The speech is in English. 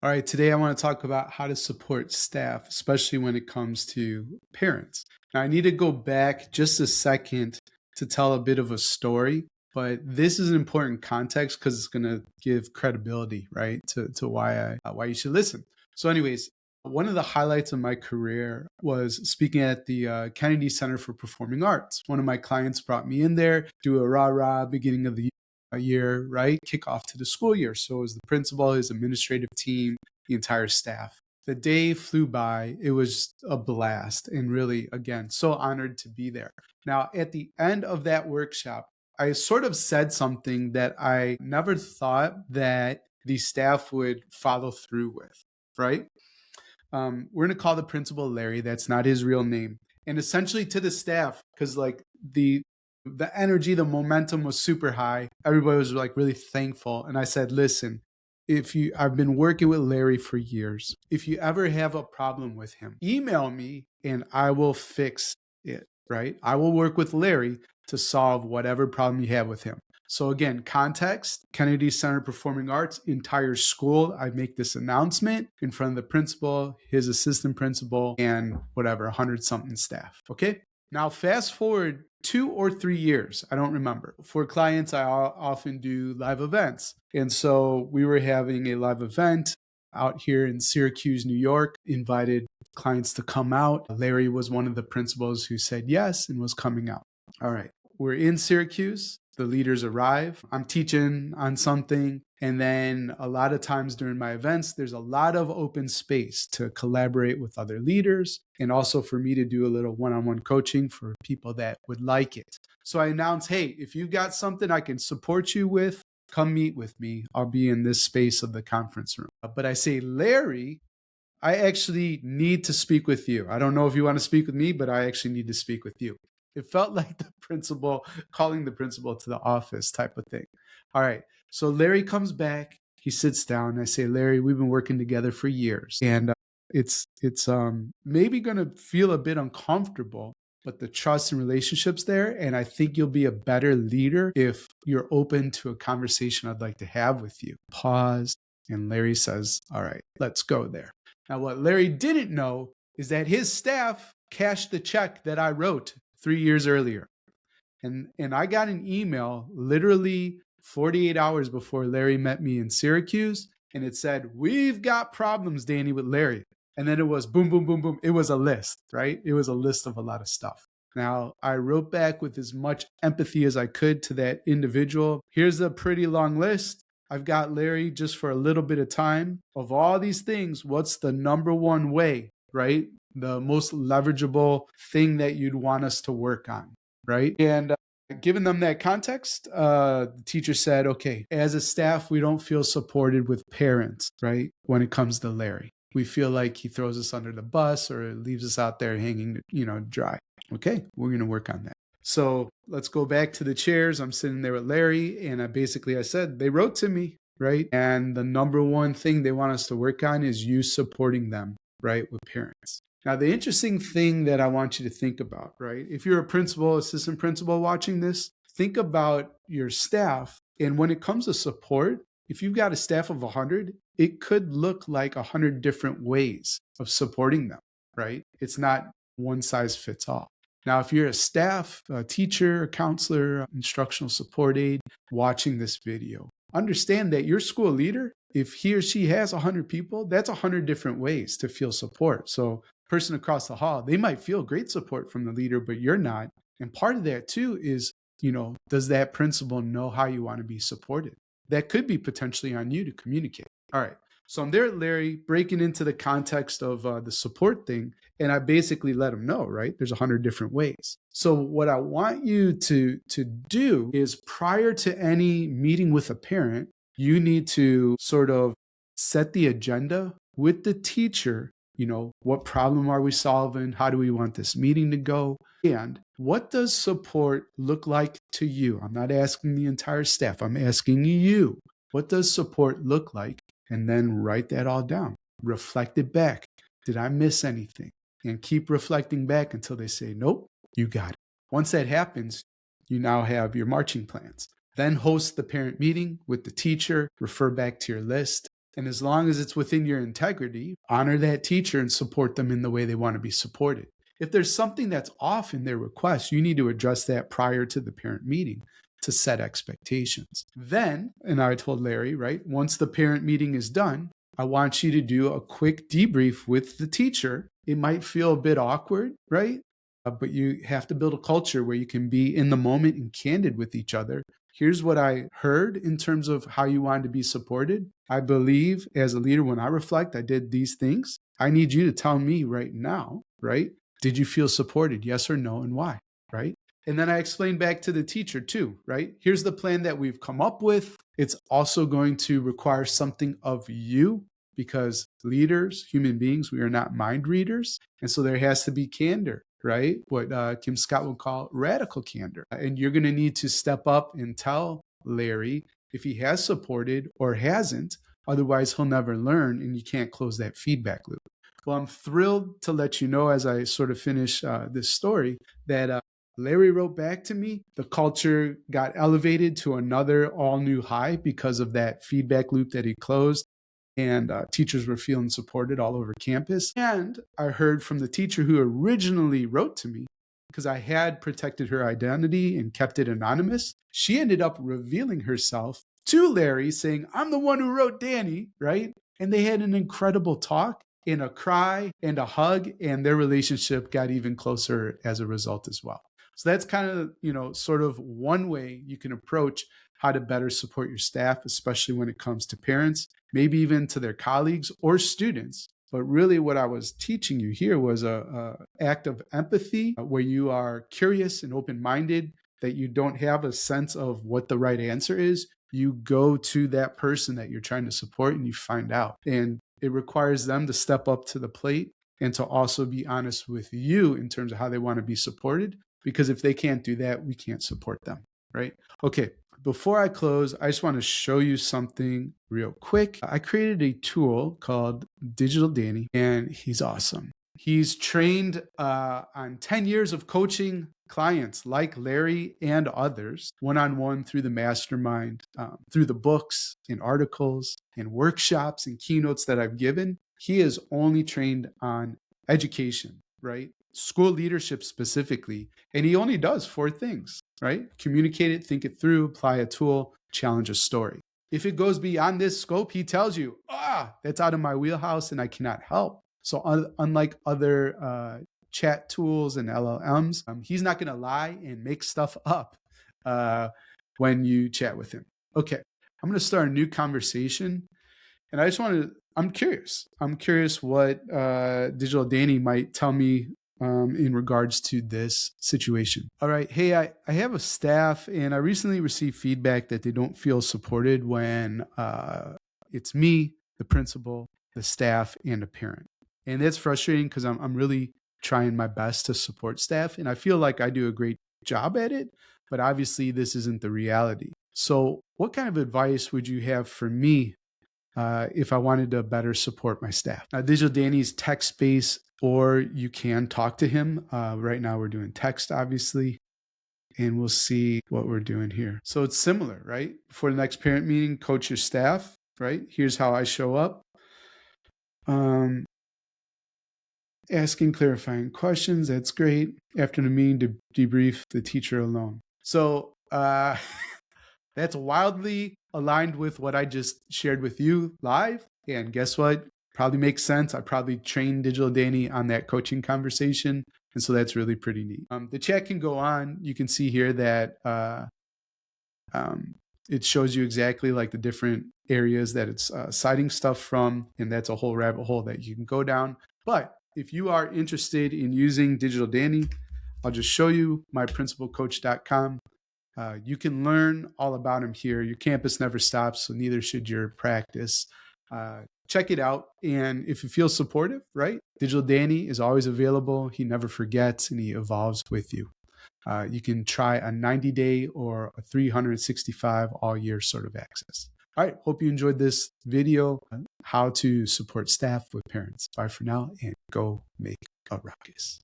All right, today I want to talk about how to support staff, especially when it comes to parents. Now, I need to go back just a second to tell a bit of a story, but this is an important context because it's going to give credibility, right, to why you should listen. So, anyways, one of the highlights of my career was speaking at the Kennedy Center for Performing Arts. One of my clients brought me in there, do a rah-rah beginning of the year, right? Kick off to the school year. So it was the principal, his administrative team, the entire staff. The day flew by. It was a blast. And really, again, so honored to be there. Now, at the end of that workshop, I sort of said something that I never thought that the staff would follow through with, right? We're going to call the principal Larry. That's not his real name. And essentially to the staff, because like the energy, the momentum was super high. Everybody was like really thankful. And I said, listen, I've been working with Larry for years. If you ever have a problem with him, email me and I will fix it, right? I will work with Larry to solve whatever problem you have with him. So again, context, Kennedy Center Performing Arts, entire school. I make this announcement in front of the principal, his assistant principal, and whatever, 100-something staff. Okay. Now, fast forward 2 or 3 years, I don't remember. For clients, I often do live events. And so we were having a live event out here in Syracuse, New York, invited clients to come out. Larry was one of the principals who said yes and was coming out. All right, we're in Syracuse. The leaders arrive. I'm teaching on something. And then a lot of times during my events, there's a lot of open space to collaborate with other leaders and also for me to do a little one-on-one coaching for people that would like it. So I announce, hey, if you've got something I can support you with, come meet with me. I'll be in this space of the conference room. But I say, Larry, I actually need to speak with you. I don't know if you want to speak with me, but I actually need to speak with you. It felt like the principal calling the principal to the office type of thing. All right. So Larry comes back. He sits down. I say, Larry, we've been working together for years. And it's maybe going to feel a bit uncomfortable, but the trust and relationships there. And I think you'll be a better leader if you're open to a conversation I'd like to have with you. Pause. And Larry says, all right, let's go there. Now, what Larry didn't know is that his staff cashed the check that I wrote 3 years earlier. And I got an email literally 48 hours before Larry met me in Syracuse. And it said, we've got problems, Danny, with Larry. And then it was boom, boom, boom, boom. It was a list, right? It was a list of a lot of stuff. Now, I wrote back with as much empathy as I could to that individual. Here's a pretty long list. I've got Larry just for a little bit of time. Of all these things, what's the number one way, right? The most leverageable thing that you'd want us to work on, right? And given them that context, the teacher said, okay, as a staff, we don't feel supported with parents, right? When it comes to Larry, we feel like he throws us under the bus or leaves us out there hanging, dry. Okay, we're going to work on that. So let's go back to the chairs. I'm sitting there with Larry, and I said, they wrote to me, right? And the number one thing they want us to work on is you supporting them, right, with parents. Now, the interesting thing that I want you to think about, right? If you're a principal, assistant principal watching this, think about your staff. And when it comes to support, if you've got a staff of 100, it could look like 100 different ways of supporting them, right? It's not one size fits all. Now, if you're a staff, a teacher, a counselor, instructional support aide watching this video, understand that your school leader, if he or she has 100 people, that's 100 different ways to feel support. So person across the hall, they might feel great support from the leader, but you're not. And part of that too is, does that principal know how you want to be supported? That could be potentially on you to communicate. All right. So I'm there at Larry, breaking into the context of the support thing. And I basically let him know, right? There's 100 different ways. So what I want you to do is prior to any meeting with a parent, you need to sort of set the agenda with the teacher. What problem are we solving? How do we want this meeting to go? And what does support look like to you? I'm not asking the entire staff. I'm asking you. What does support look like? And then write that all down. Reflect it back. Did I miss anything? And keep reflecting back until they say, nope, you got it. Once that happens, you now have your marching plans. Then host the parent meeting with the teacher, refer back to your list. And as long as it's within your integrity, honor that teacher and support them in the way they want to be supported. If there's something that's off in their request, you need to address that prior to the parent meeting to set expectations. Then, and I told Larry, right, once the parent meeting is done, I want you to do a quick debrief with the teacher. It might feel a bit awkward, right? But you have to build a culture where you can be in the moment and candid with each other. Here's what I heard in terms of how you wanted to be supported. I believe as a leader, when I reflect, I did these things. I need you to tell me right now, right? Did you feel supported? Yes or no, and why, right? And then I explained back to the teacher too, right? Here's the plan that we've come up with. It's also going to require something of you because leaders, human beings, we are not mind readers. And so there has to be candor, right? What Kim Scott would call radical candor. And you're going to need to step up and tell Larry if he has supported or hasn't. Otherwise, he'll never learn and you can't close that feedback loop. Well, I'm thrilled to let you know as I sort of finish this story that Larry wrote back to me. The culture got elevated to another all new high because of that feedback loop that he closed. And teachers were feeling supported all over campus. And I heard from the teacher who originally wrote to me, because I had protected her identity and kept it anonymous. She ended up revealing herself to Larry saying, I'm the one who wrote Danny, right? And they had an incredible talk and a cry and a hug, and their relationship got even closer as a result as well. So that's kind of, sort of one way you can approach how to better support your staff, especially when it comes to parents, maybe even to their colleagues or students. But really what I was teaching you here was a act of empathy where you are curious and open-minded, that you don't have a sense of what the right answer is. You go to that person that you're trying to support and you find out. And it requires them to step up to the plate and to also be honest with you in terms of how they want to be supported. Because if they can't do that, we can't support them, right? Okay, before I close, I just want to show you something real quick. I created a tool called Digital Danny, and he's awesome. He's trained on 10 years of coaching clients like Larry and others, one-on-one through the mastermind, through the books and articles and workshops and keynotes that I've given. He is only trained on education, right? School leadership specifically. And he only does 4 things, right? Communicate it, think it through, apply a tool, challenge a story. If it goes beyond this scope, he tells you, that's out of my wheelhouse and I cannot help. So unlike other chat tools and LLMs, he's not going to lie and make stuff up when you chat with him. Okay, I'm going to start a new conversation. And I just I'm curious. I'm curious what Digital Danny might tell me in regards to this situation. All right. Hey, I have a staff and I recently received feedback that they don't feel supported when it's me, the principal, the staff, and a parent. And that's frustrating because I'm really trying my best to support staff. And I feel like I do a great job at it, but obviously this isn't the reality. So what kind of advice would you have for me if I wanted to better support my staff? Digital Danny's text-based, or you can talk to him. Right now we're doing text, obviously, and we'll see what we're doing here. So it's similar, right? Before the next parent meeting, coach your staff, right? Here's how I show up. Asking clarifying questions, that's great. After the meeting, to debrief the teacher alone. So that's wildly aligned with what I just shared with you live. And guess what? Probably makes sense. I probably trained Digital Danny on that coaching conversation. And so that's really pretty neat. The chat can go on. You can see here that it shows you exactly like the different areas that it's citing stuff from. And that's a whole rabbit hole that you can go down. But if you are interested in using Digital Danny, I'll just show you myprincipalcoach.com. You can learn all about him here. Your campus never stops, so neither should your practice. Check it out. And if you feel supportive, right? Digital Danny is always available. He never forgets and he evolves with you. You can try a 90-day or a 365 all year sort of access. All right. Hope you enjoyed this video on how to support staff with parents. Bye for now and go make a ruckus.